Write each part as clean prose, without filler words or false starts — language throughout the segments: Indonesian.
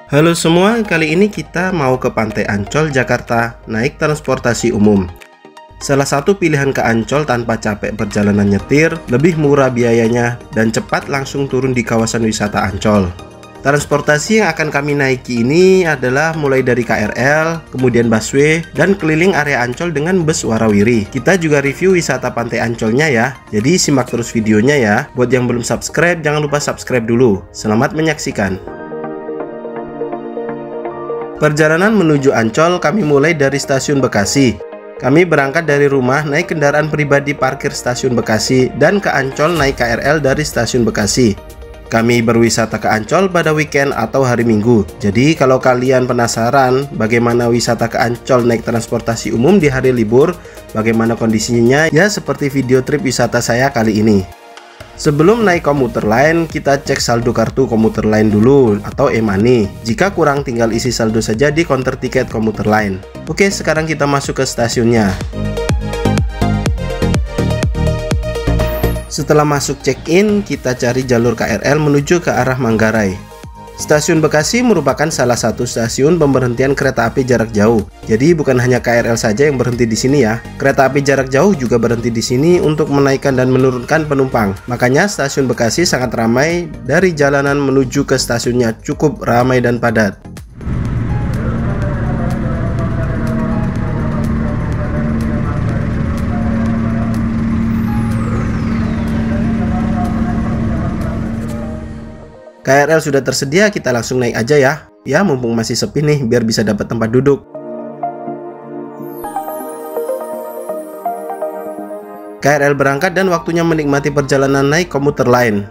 Halo semua, kali ini kita mau ke Pantai Ancol, Jakarta, naik transportasi umum. Salah satu pilihan ke Ancol tanpa capek perjalanan nyetir, lebih murah biayanya, dan cepat langsung turun di kawasan wisata Ancol. Transportasi yang akan kami naiki ini adalah mulai dari KRL, kemudian busway, dan keliling area Ancol dengan bus warawiri. Kita juga review wisata Pantai Ancolnya ya, jadi simak terus videonya ya. Buat yang belum subscribe, jangan lupa subscribe dulu. Selamat menyaksikan. Perjalanan menuju Ancol kami mulai dari stasiun Bekasi. Kami berangkat dari rumah naik kendaraan pribadi parkir stasiun Bekasi dan ke Ancol naik KRL dari stasiun Bekasi. Kami berwisata ke Ancol pada weekend atau hari Minggu. Jadi kalau kalian penasaran bagaimana wisata ke Ancol naik transportasi umum di hari libur, bagaimana kondisinya, ya seperti video trip wisata saya kali ini. Sebelum naik komuter lain, kita cek saldo kartu komuter lain dulu atau e-money. Jika kurang, tinggal isi saldo saja di counter tiket komuter lain. Oke, sekarang kita masuk ke stasiunnya. Setelah masuk check-in, kita cari jalur KRL menuju ke arah Manggarai. Stasiun Bekasi merupakan salah satu stasiun pemberhentian kereta api jarak jauh. Jadi bukan hanya KRL saja yang berhenti di sini ya. Kereta api jarak jauh juga berhenti di sini untuk menaikkan dan menurunkan penumpang. Makanya stasiun Bekasi sangat ramai, dari jalanan menuju ke stasiunnya cukup ramai dan padat. KRL sudah tersedia, kita langsung naik aja ya. Ya, mumpung masih sepi nih, biar bisa dapat tempat duduk. KRL berangkat dan waktunya menikmati perjalanan naik komuter lain.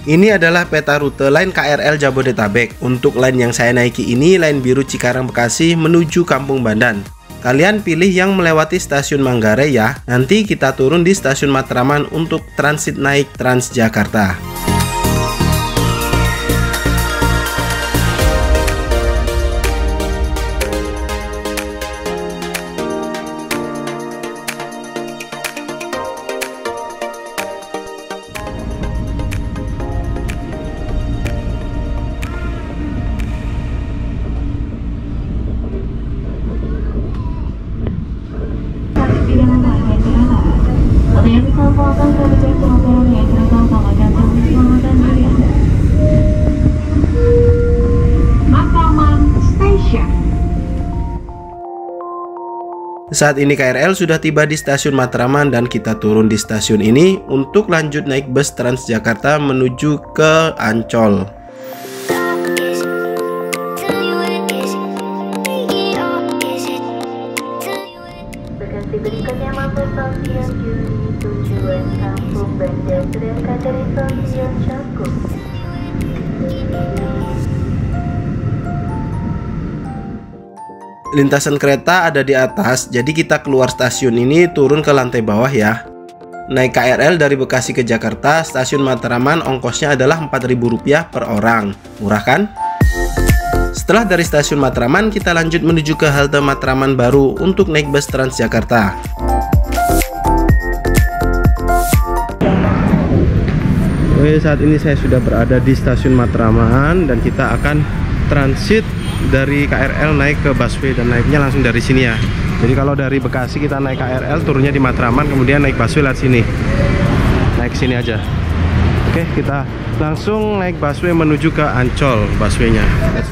Ini adalah peta rute line KRL Jabodetabek. Untuk line yang saya naiki ini line biru Cikarang Bekasi menuju Kampung Bandan. Kalian pilih yang melewati stasiun Manggarai ya. Nanti kita turun di stasiun Matraman untuk transit naik Transjakarta. Saat ini KRL sudah tiba di stasiun Matraman dan kita turun di stasiun ini untuk lanjut naik bus Transjakarta menuju ke Ancol. Bekasi berikutnya mampu stasiun Juri, tujuan Kampung Bandan, berangkat dari stasiun Cakung. Lintasan kereta ada di atas, jadi kita keluar stasiun ini turun ke lantai bawah ya. Naik KRL dari Bekasi ke Jakarta, stasiun Matraman ongkosnya adalah Rp4.000 per orang. Murah kan? Setelah dari stasiun Matraman, kita lanjut menuju ke halte Matraman baru untuk naik bus Transjakarta. Oke, saat ini saya sudah berada di stasiun Matraman dan kita akan transit dari KRL naik ke busway dan naiknya langsung dari sini ya. Jadi kalau dari Bekasi kita naik KRL, turunnya di Matraman, kemudian naik busway lewat sini. Naik sini aja. Oke, kita langsung naik busway menuju ke Ancol busway-nya. Let's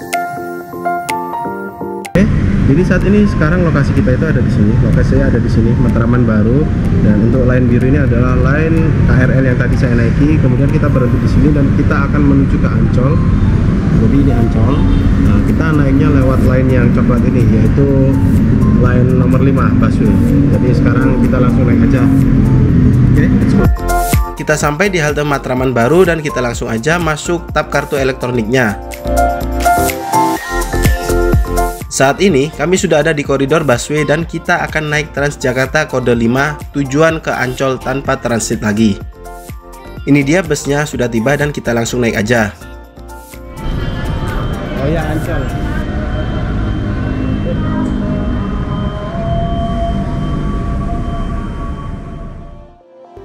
go. Jadi saat ini sekarang lokasi kita itu ada di sini. Lokasinya ada di sini, Matraman Baru. Dan untuk line biru ini adalah line KRL yang tadi saya naiki. Kemudian kita berhenti di sini dan kita akan menuju ke Ancol. Jadi ini Ancol. Nah, kita naiknya lewat line yang coklat ini, yaitu line nomor 5 busway. Jadi sekarang kita langsung naik aja. Oke, let's go. Kita sampai di halte Matraman Baru dan kita langsung aja masuk tab kartu elektroniknya. Saat ini kami sudah ada di koridor busway dan kita akan naik Transjakarta kode 5 tujuan ke Ancol tanpa transit lagi. Ini dia busnya sudah tiba dan kita langsung naik aja. Oh ya, Ancol.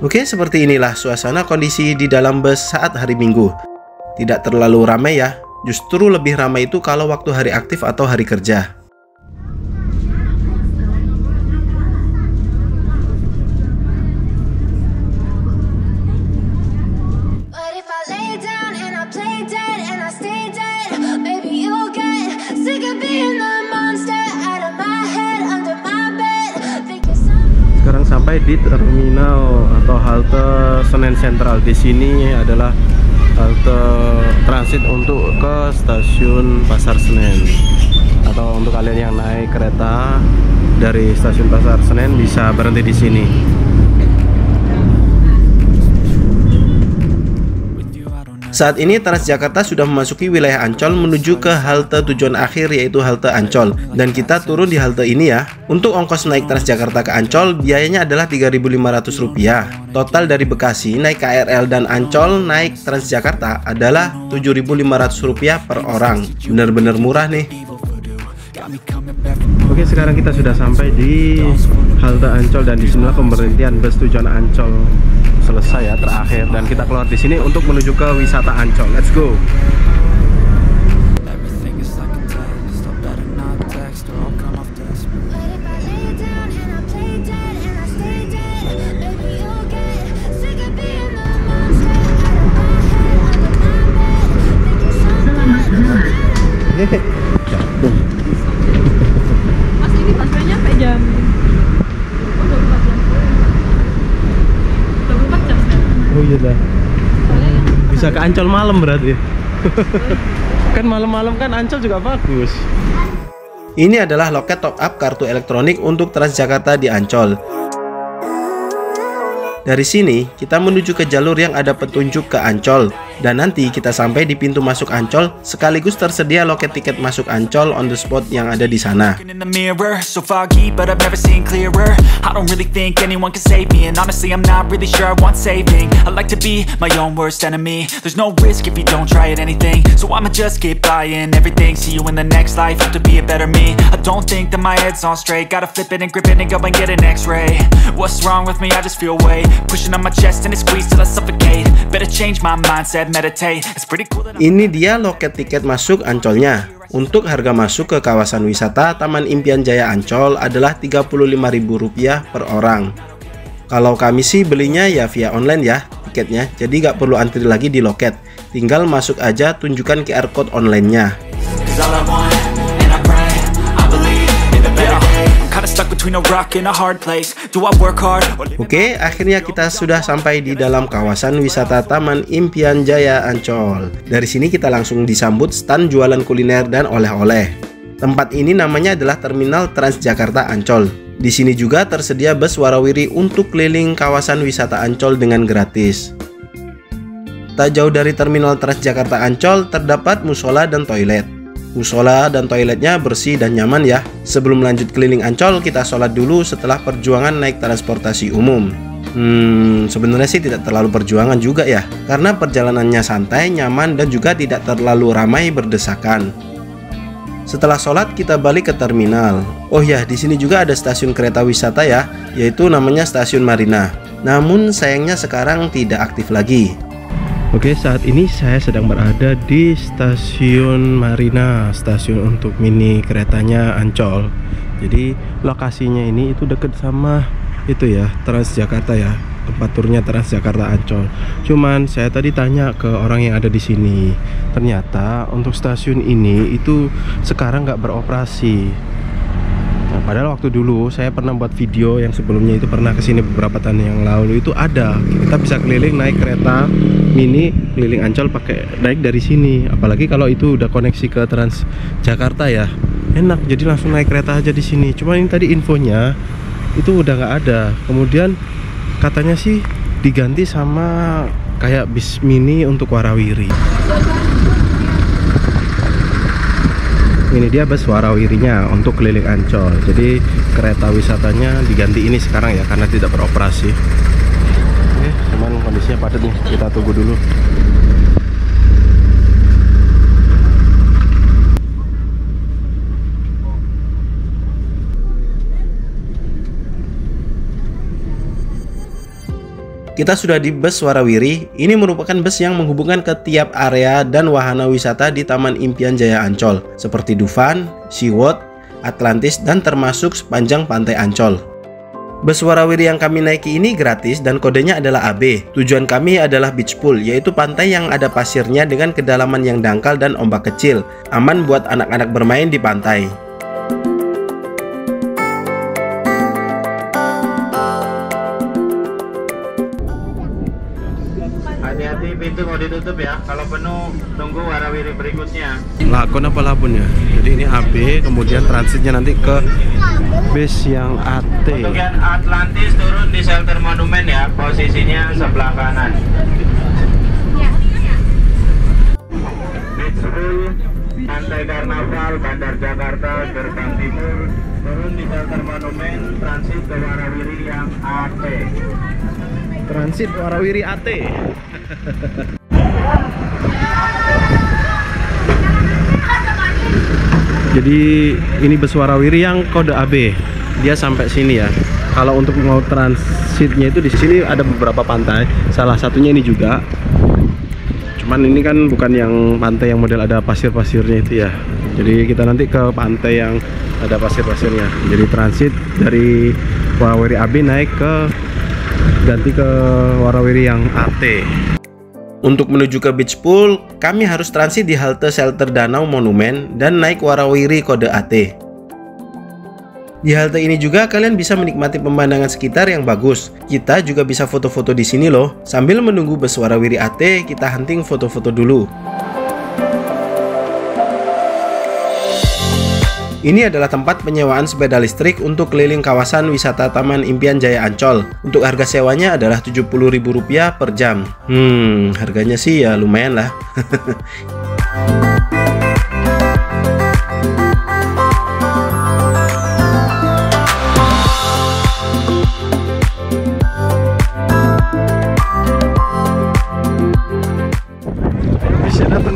Oke, seperti inilah suasana kondisi di dalam bus saat hari Minggu. Tidak terlalu ramai ya. Justru lebih ramai itu kalau waktu hari aktif atau hari kerja. Sekarang sampai di terminal atau halte Senen Sentral. Di sini adalah halte transit untuk ke stasiun Pasar Senen, atau untuk kalian yang naik kereta dari stasiun Pasar Senen bisa berhenti di sini. Saat ini Transjakarta sudah memasuki wilayah Ancol menuju ke halte tujuan akhir, yaitu halte Ancol, dan kita turun di halte ini ya. Untuk ongkos naik Transjakarta ke Ancol biayanya adalah Rp3.500. Total dari Bekasi naik KRL dan Ancol naik Transjakarta adalah Rp7.500 per orang. Bener-bener murah nih. Oke, sekarang kita sudah sampai di halte Ancol dan disinilah pemberhentian bus tujuan Ancol selesai ya, terakhir, dan kita keluar di sini untuk menuju ke wisata Ancol. Let's go. Mas, ini busway-nya sampai jam 24 jam sekarang. Oh iya dah. Bisa ke Ancol malam berarti. Kan malam-malam kan Ancol juga bagus. Ini adalah loket top up kartu elektronik untuk Transjakarta di Ancol. Dari sini kita menuju ke jalur yang ada petunjuk ke Ancol, dan nanti kita sampai di pintu masuk Ancol sekaligus tersedia loket tiket masuk Ancol on the spot yang ada di sana. Ini dia loket tiket masuk Ancolnya. Untuk harga masuk ke kawasan wisata Taman Impian Jaya Ancol adalah Rp35.000 per orang. Kalau kami sih belinya ya via online ya tiketnya, jadi nggak perlu antri lagi di loket. Tinggal masuk aja, tunjukkan QR code online-nya. Oke, akhirnya kita sudah sampai di dalam kawasan wisata Taman Impian Jaya Ancol. Dari sini kita langsung disambut stand jualan kuliner dan oleh-oleh. Tempat ini namanya adalah Terminal Transjakarta Ancol. Di sini juga tersedia bus warawiri untuk keliling kawasan wisata Ancol dengan gratis. Tak jauh dari Terminal Transjakarta Ancol terdapat musola dan toilet. Musola dan toiletnya bersih dan nyaman ya. Sebelum lanjut keliling Ancol, kita sholat dulu setelah perjuangan naik transportasi umum. Sebenarnya sih tidak terlalu perjuangan juga ya, karena perjalanannya santai, nyaman, dan juga tidak terlalu ramai berdesakan. Setelah sholat, kita balik ke terminal. Oh ya, di sini juga ada stasiun kereta wisata ya, yaitu namanya Stasiun Marina. Namun sayangnya sekarang tidak aktif lagi. Oke, saat ini saya sedang berada di Stasiun Marina, stasiun untuk mini keretanya Ancol. Jadi lokasinya ini itu deket sama itu ya, Transjakarta ya, tempat turnya Transjakarta Ancol. Cuman saya tadi tanya ke orang yang ada di sini, ternyata untuk stasiun ini itu sekarang nggak beroperasi. Padahal waktu dulu saya pernah buat video yang sebelumnya itu pernah kesini beberapa tahun yang lalu, itu ada kita bisa keliling naik kereta mini keliling Ancol pakai naik dari sini. Apalagi kalau itu udah koneksi ke Transjakarta ya, enak, jadi langsung naik kereta aja di sini. Cuma ini tadi infonya itu udah nggak ada. Kemudian katanya sih diganti sama kayak bis mini untuk warawiri. Ini dia bus warawirinya untuk keliling Ancol. Jadi kereta wisatanya diganti ini sekarang ya, karena tidak beroperasi. Oke, cuman kondisinya padat nih, kita tunggu dulu. Kita sudah di bus Warawiri. Ini merupakan bus yang menghubungkan ke tiap area dan wahana wisata di Taman Impian Jaya Ancol, seperti Dufan, SeaWorld, Atlantis, dan termasuk sepanjang pantai Ancol. Bus Warawiri yang kami naiki ini gratis dan kodenya adalah AB. Tujuan kami adalah beach pool, yaitu pantai yang ada pasirnya dengan kedalaman yang dangkal dan ombak kecil, aman buat anak-anak bermain di pantai. Hati-hati, pintu mau ditutup ya. Kalau penuh, tunggu warawiri berikutnya. Lakon apa labun ya? Jadi ini AB, kemudian transitnya nanti ke base yang AT. Untuk yang Atlantis turun di shelter monumen ya, posisinya sebelah kanan. Beach Pool, Pantai Karnaval, Bandar Jakarta, Gerbang Timur, turun di shelter monumen, transit ke warawiri yang AT. Transit Warawiri AT. Jadi ini bus Warawiri yang kode AB. Dia sampai sini ya. Kalau untuk mau transitnya itu di sini ada beberapa pantai. Salah satunya ini juga. Cuman ini kan bukan yang pantai yang model ada pasir-pasirnya itu ya. Jadi kita nanti ke pantai yang ada pasir-pasirnya. Jadi transit dari Warawiri AB naik ke ganti ke Warawiri yang AT. Untuk menuju ke beach pool, kami harus transit di halte shelter Danau Monumen dan naik Warawiri kode AT. Di halte ini juga kalian bisa menikmati pemandangan sekitar yang bagus. Kita juga bisa foto-foto di sini loh. Sambil menunggu bus Warawiri AT, kita hunting foto-foto dulu. Ini adalah tempat penyewaan sepeda listrik untuk keliling kawasan wisata Taman Impian Jaya Ancol. Untuk harga sewanya adalah Rp70.000 per jam. Harganya sih ya lumayan lah.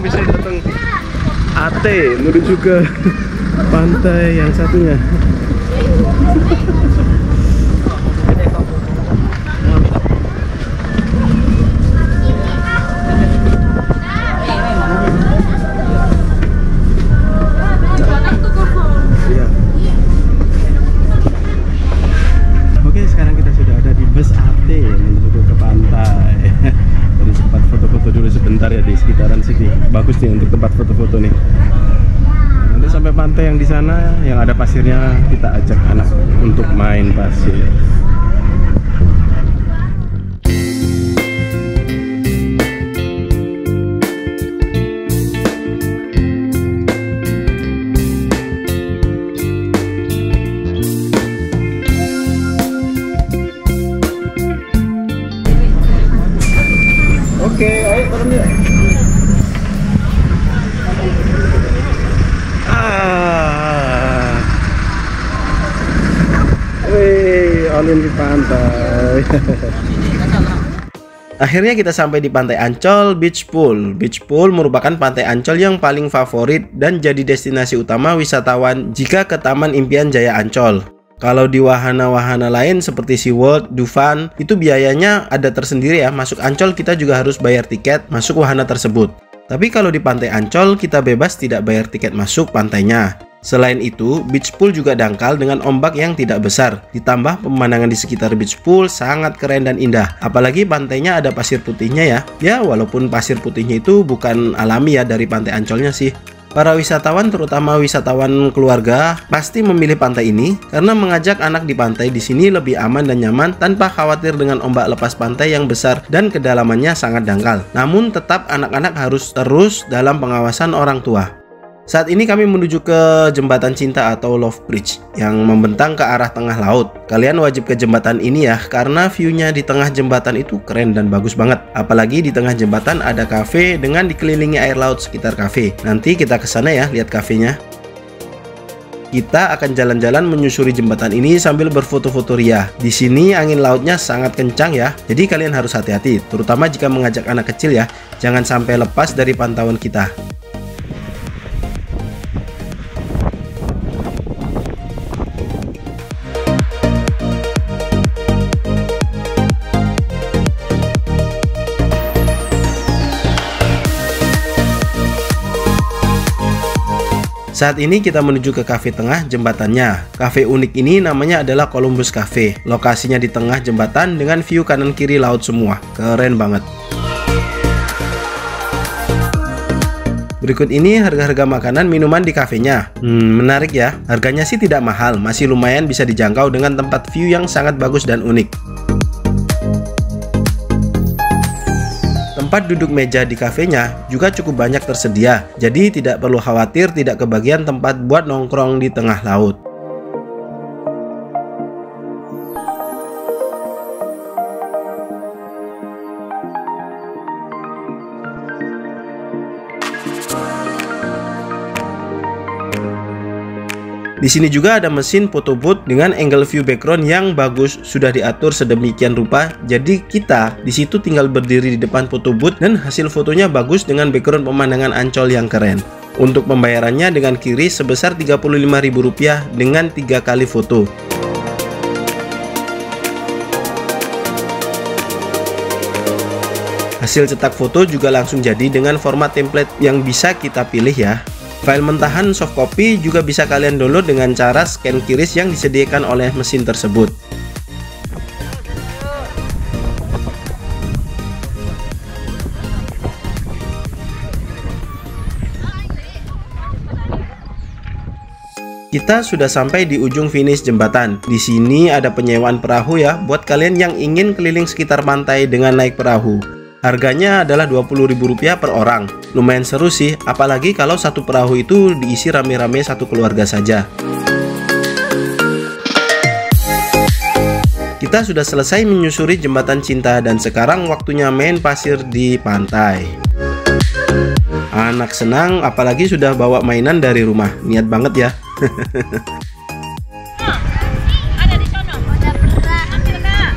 Bisa datang. AT menuju ke pantai yang satunya. Iya. Oke, sekarang kita sudah ada di bus AT menuju ke pantai. Jadi sempat foto-foto dulu sebentar ya di sekitaran sini. Bagus nih untuk tempat foto-foto nih. Sampai pantai yang di sana yang ada pasirnya, kita ajak anak untuk main pasir. Oke, ayo bareng yuk. Alun di pantai. Akhirnya kita sampai di pantai Ancol Beach Pool. Beach Pool merupakan pantai Ancol yang paling favorit dan jadi destinasi utama wisatawan jika ke Taman Impian Jaya Ancol. Kalau di wahana-wahana lain seperti SeaWorld, Dufan, itu biayanya ada tersendiri ya. Masuk Ancol kita juga harus bayar tiket masuk wahana tersebut. Tapi kalau di pantai Ancol kita bebas tidak bayar tiket masuk pantainya. Selain itu, beach pool juga dangkal dengan ombak yang tidak besar. Ditambah pemandangan di sekitar beach pool sangat keren dan indah. Apalagi pantainya ada pasir putihnya ya. Ya, walaupun pasir putihnya itu bukan alami ya dari pantai Ancolnya sih. Para wisatawan, terutama wisatawan keluarga, pasti memilih pantai ini karena mengajak anak di pantai di sini lebih aman dan nyaman tanpa khawatir dengan ombak lepas pantai yang besar dan kedalamannya sangat dangkal. Namun tetap anak-anak harus terus dalam pengawasan orang tua. Saat ini kami menuju ke Jembatan Cinta atau Love Bridge yang membentang ke arah tengah laut. Kalian wajib ke jembatan ini ya, karena view-nya di tengah jembatan itu keren dan bagus banget. Apalagi di tengah jembatan ada cafe dengan dikelilingi air laut sekitar cafe. Nanti kita ke sana ya, lihat kafenya. Kita akan jalan-jalan menyusuri jembatan ini sambil berfoto-foto ria. Di sini angin lautnya sangat kencang ya, jadi kalian harus hati-hati, terutama jika mengajak anak kecil ya. Jangan sampai lepas dari pantauan kita. Saat ini kita menuju ke kafe tengah jembatannya. Kafe unik ini namanya adalah Columbus Cafe. Lokasinya di tengah jembatan dengan view kanan kiri laut semua. Keren banget. Berikut ini harga-harga makanan minuman di kafenya. Menarik ya. Harganya sih tidak mahal, masih lumayan bisa dijangkau dengan tempat view yang sangat bagus dan unik. Tempat duduk meja di kafenya juga cukup banyak tersedia, jadi tidak perlu khawatir tidak kebagian tempat buat nongkrong di tengah laut. Di sini juga ada mesin photo booth dengan angle view background yang bagus, sudah diatur sedemikian rupa. Jadi kita di situ tinggal berdiri di depan photo booth dan hasil fotonya bagus dengan background pemandangan Ancol yang keren. Untuk pembayarannya dengan kiri sebesar Rp35.000 dengan 3 kali foto. Hasil cetak foto juga langsung jadi dengan format template yang bisa kita pilih ya. File mentahan soft copy juga bisa kalian download dengan cara scan QRIS yang disediakan oleh mesin tersebut. Kita sudah sampai di ujung finish jembatan. Di sini ada penyewaan perahu ya, buat kalian yang ingin keliling sekitar pantai dengan naik perahu. Harganya adalah Rp20.000 per orang. Lumayan seru sih, apalagi kalau satu perahu itu diisi rame-rame satu keluarga saja. Kita sudah selesai menyusuri jembatan cinta dan sekarang waktunya main pasir di pantai. Anak senang, apalagi sudah bawa mainan dari rumah. Niat banget ya. Ada di sono. Ada berat. Ambil Kak.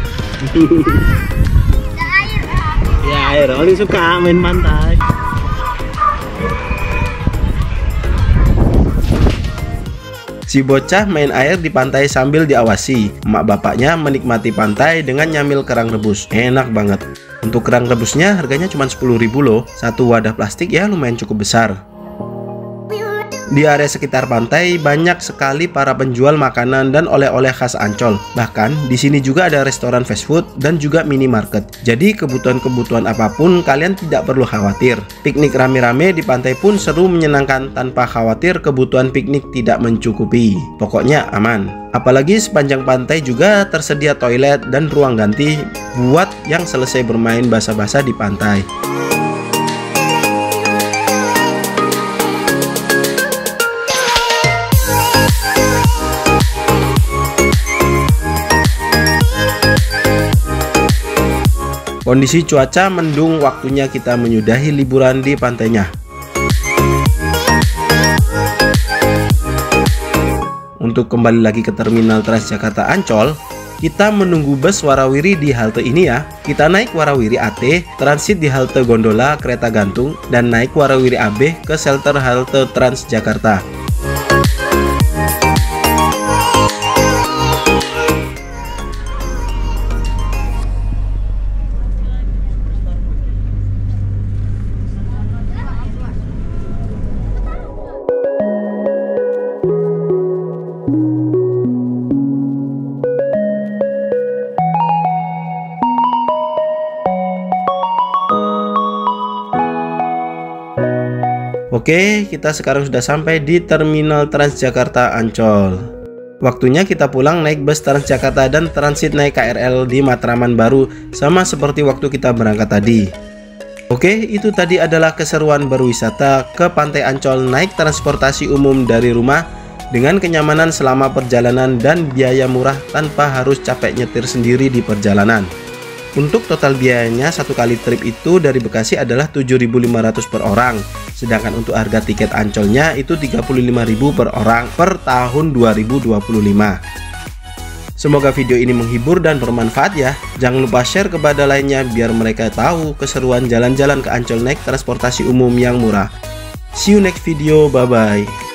Ya air, Oli suka main pantai. Si bocah main air di pantai sambil diawasi. Emak bapaknya menikmati pantai dengan nyamil kerang rebus. Enak banget. Untuk kerang rebusnya harganya cuma Rp10.000 loh. Satu wadah plastik ya lumayan cukup besar. Di area sekitar pantai banyak sekali para penjual makanan dan oleh-oleh khas Ancol. Bahkan di sini juga ada restoran fast food dan juga minimarket. Jadi kebutuhan-kebutuhan apapun kalian tidak perlu khawatir. Piknik rame-rame di pantai pun seru menyenangkan tanpa khawatir kebutuhan piknik tidak mencukupi. Pokoknya aman. Apalagi sepanjang pantai juga tersedia toilet dan ruang ganti buat yang selesai bermain basa-basa di pantai. Kondisi cuaca mendung, waktunya kita menyudahi liburan di pantainya. Untuk kembali lagi ke Terminal Transjakarta Ancol, kita menunggu bus Warawiri di halte ini ya. Kita naik Warawiri AT, transit di halte gondola kereta gantung, dan naik Warawiri AB ke shelter halte Transjakarta. Oke, kita sekarang sudah sampai di Terminal Transjakarta Ancol. Waktunya kita pulang naik bus Transjakarta dan transit naik KRL di Matraman baru, sama seperti waktu kita berangkat tadi. Oke, itu tadi adalah keseruan berwisata ke Pantai Ancol naik transportasi umum dari rumah dengan kenyamanan selama perjalanan dan biaya murah tanpa harus capek nyetir sendiri di perjalanan. Untuk total biayanya satu kali trip itu dari Bekasi adalah 7.500 per orang. Sedangkan untuk harga tiket Ancolnya itu 35.000 per orang per tahun 2025. Semoga video ini menghibur dan bermanfaat ya. Jangan lupa share kepada lainnya biar mereka tahu keseruan jalan-jalan ke Ancol naik transportasi umum yang murah. See you next video, bye bye.